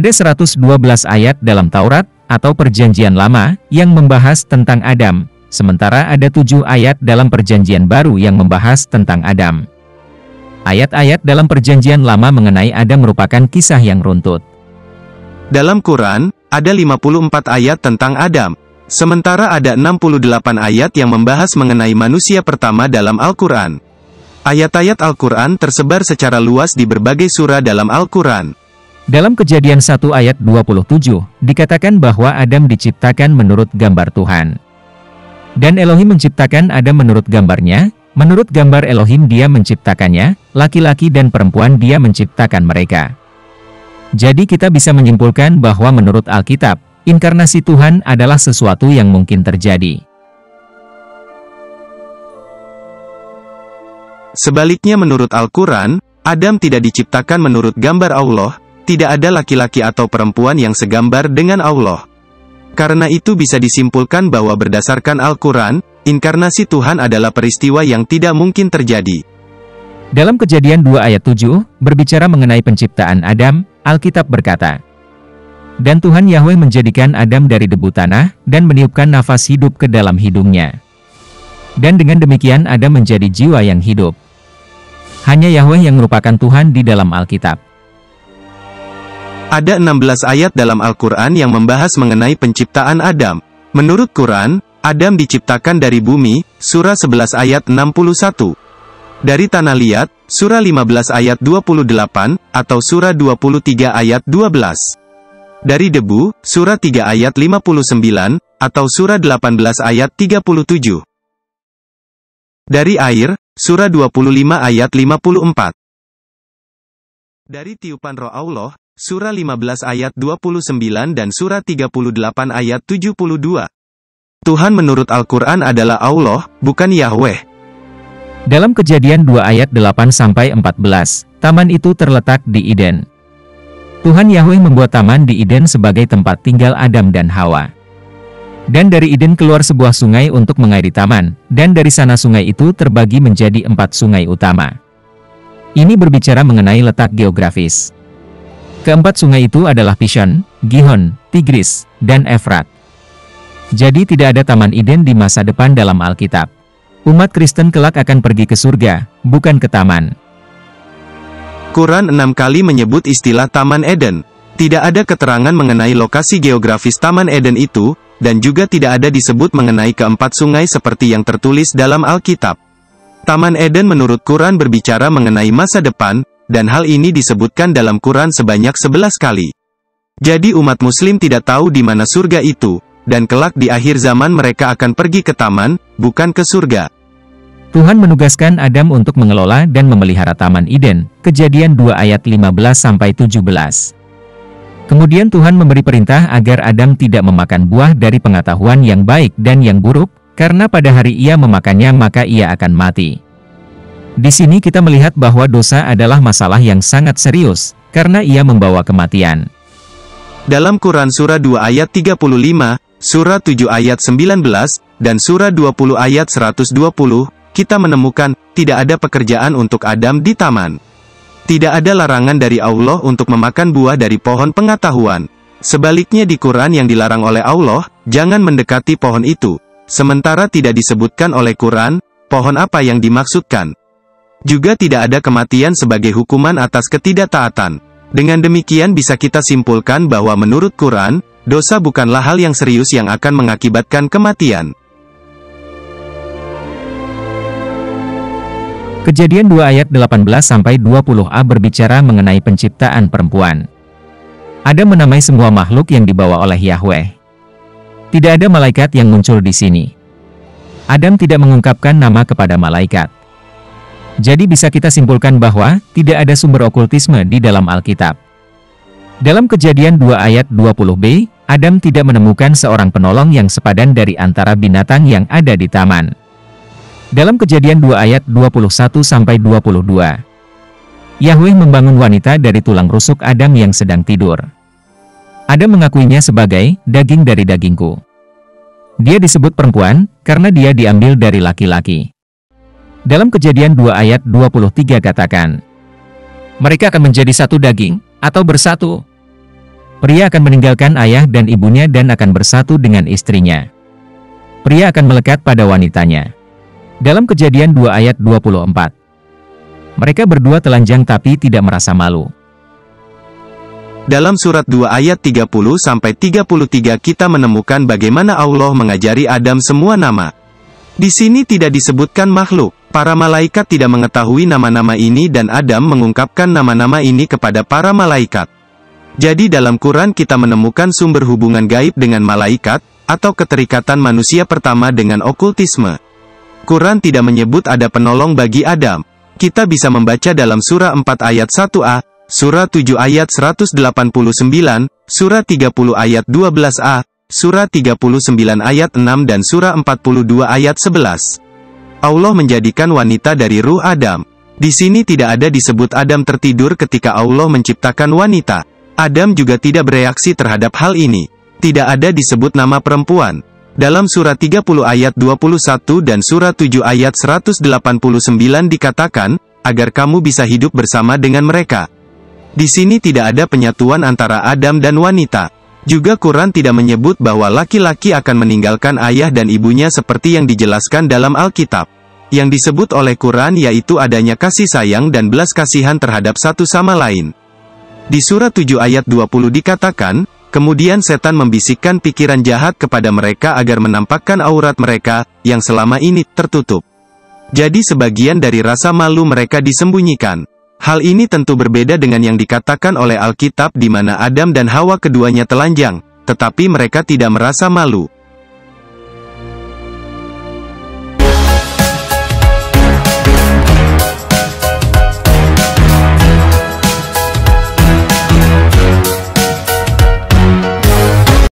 Ada 112 ayat dalam Taurat atau Perjanjian Lama yang membahas tentang Adam, sementara ada 7 ayat dalam Perjanjian Baru yang membahas tentang Adam. Ayat-ayat dalam Perjanjian Lama mengenai Adam merupakan kisah yang runtut. Dalam Quran, ada 54 ayat tentang Adam, sementara ada 68 ayat yang membahas mengenai manusia pertama dalam Al-Quran. Ayat-ayat Al-Quran tersebar secara luas di berbagai surah dalam Al-Quran. Dalam Kejadian 1 ayat 27, dikatakan bahwa Adam diciptakan menurut gambar Tuhan. Dan Elohim menciptakan Adam menurut gambarnya, menurut gambar Elohim dia menciptakannya, laki-laki dan perempuan dia menciptakan mereka. Jadi kita bisa menyimpulkan bahwa menurut Alkitab, inkarnasi Tuhan adalah sesuatu yang mungkin terjadi. Sebaliknya menurut Al-Quran, Adam tidak diciptakan menurut gambar Allah, tidak ada laki-laki atau perempuan yang segambar dengan Allah. Karena itu bisa disimpulkan bahwa berdasarkan Al-Quran, inkarnasi Tuhan adalah peristiwa yang tidak mungkin terjadi. Dalam Kejadian 2 ayat 7, berbicara mengenai penciptaan Adam, Alkitab berkata, "Dan Tuhan Yahweh menjadikan Adam dari debu tanah, dan meniupkan nafas hidup ke dalam hidungnya. Dan dengan demikian Adam menjadi jiwa yang hidup." Hanya Yahweh yang merupakan Tuhan di dalam Alkitab. Ada 16 ayat dalam Al-Quran yang membahas mengenai penciptaan Adam. Menurut Quran, Adam diciptakan dari bumi, surah 11 ayat 61. Dari tanah liat, surah 15 ayat 28, atau surah 23 ayat 12. Dari debu, surah 3 ayat 59, atau surah 18 ayat 37. Dari air, surah 25 ayat 54. Dari tiupan roh Allah, surah 15 ayat 29 dan surah 38 ayat 72. Tuhan menurut Al-Quran adalah Allah, bukan Yahweh. Dalam Kejadian 2 ayat 8-14, taman itu terletak di Eden. Tuhan Yahweh membuat taman di Eden sebagai tempat tinggal Adam dan Hawa. Dan dari Eden keluar sebuah sungai untuk mengairi taman, dan dari sana sungai itu terbagi menjadi 4 sungai utama. Ini berbicara mengenai letak geografis. Keempat sungai itu adalah Pishon, Gihon, Tigris, dan Efrat. Jadi tidak ada Taman Eden di masa depan dalam Alkitab. Umat Kristen kelak akan pergi ke surga, bukan ke taman. Quran 6 kali menyebut istilah Taman Eden. Tidak ada keterangan mengenai lokasi geografis Taman Eden itu, dan juga tidak ada disebut mengenai keempat sungai seperti yang tertulis dalam Alkitab. Taman Eden menurut Quran berbicara mengenai masa depan, dan hal ini disebutkan dalam Quran sebanyak 11 kali. Jadi umat muslim tidak tahu di mana surga itu, dan kelak di akhir zaman mereka akan pergi ke taman, bukan ke surga. Tuhan menugaskan Adam untuk mengelola dan memelihara Taman Eden, Kejadian 2 ayat 15-17. Kemudian Tuhan memberi perintah agar Adam tidak memakan buah dari pengetahuan yang baik dan yang buruk, karena pada hari ia memakannya maka ia akan mati. Di sini kita melihat bahwa dosa adalah masalah yang sangat serius, karena ia membawa kematian. Dalam Quran Surah 2 ayat 35, Surah 7 ayat 19, dan Surah 20 ayat 120, kita menemukan, tidak ada pekerjaan untuk Adam di taman. Tidak ada larangan dari Allah untuk memakan buah dari pohon pengetahuan. Sebaliknya di Quran yang dilarang oleh Allah, jangan mendekati pohon itu. Sementara tidak disebutkan oleh Quran, pohon apa yang dimaksudkan. Juga tidak ada kematian sebagai hukuman atas ketidaktaatan. Dengan demikian bisa kita simpulkan bahwa menurut Quran, dosa bukanlah hal yang serius yang akan mengakibatkan kematian. Kejadian 2 ayat 18-20a berbicara mengenai penciptaan perempuan. Adam menamai semua makhluk yang dibawa oleh Yahweh. Tidak ada malaikat yang muncul di sini. Adam tidak mengungkapkan nama kepada malaikat. Jadi bisa kita simpulkan bahwa tidak ada sumber okultisme di dalam Alkitab. Dalam Kejadian 2 ayat 20b, Adam tidak menemukan seorang penolong yang sepadan dari antara binatang yang ada di taman. Dalam Kejadian 2 ayat 21-22, Yahweh membangun wanita dari tulang rusuk Adam yang sedang tidur. Adam mengakuinya sebagai daging dari dagingku. Dia disebut perempuan karena dia diambil dari laki-laki. Dalam Kejadian 2 ayat 23 katakan, mereka akan menjadi satu daging, atau bersatu. Pria akan meninggalkan ayah dan ibunya dan akan bersatu dengan istrinya. Pria akan melekat pada wanitanya. Dalam Kejadian 2 ayat 24. Mereka berdua telanjang tapi tidak merasa malu. Dalam surat 2 ayat 30-33 kita menemukan bagaimana Allah mengajari Adam semua nama. Di sini tidak disebutkan makhluk. Para malaikat tidak mengetahui nama-nama ini dan Adam mengungkapkan nama-nama ini kepada para malaikat. Jadi dalam Quran kita menemukan sumber hubungan gaib dengan malaikat, atau keterikatan manusia pertama dengan okultisme. Quran tidak menyebut ada penolong bagi Adam. Kita bisa membaca dalam surah 4 ayat 1a, surah 7 ayat 189, surah 30 ayat 12a, surah 39 ayat 6 dan surah 42 ayat 11. Allah menjadikan wanita dari ruh Adam. Di sini tidak ada disebut Adam tertidur ketika Allah menciptakan wanita. Adam juga tidak bereaksi terhadap hal ini. Tidak ada disebut nama perempuan. Dalam surah 30 ayat 21 dan surah 7 ayat 189 dikatakan, agar kamu bisa hidup bersama dengan mereka. Di sini tidak ada penyatuan antara Adam dan wanita. Juga Quran tidak menyebut bahwa laki-laki akan meninggalkan ayah dan ibunya seperti yang dijelaskan dalam Alkitab. Yang disebut oleh Quran yaitu adanya kasih sayang dan belas kasihan terhadap satu sama lain. Di surah 7 ayat 20 dikatakan, kemudian setan membisikkan pikiran jahat kepada mereka agar menampakkan aurat mereka, yang selama ini tertutup. Jadi sebagian dari rasa malu mereka disembunyikan. Hal ini tentu berbeda dengan yang dikatakan oleh Alkitab di mana Adam dan Hawa keduanya telanjang, tetapi mereka tidak merasa malu.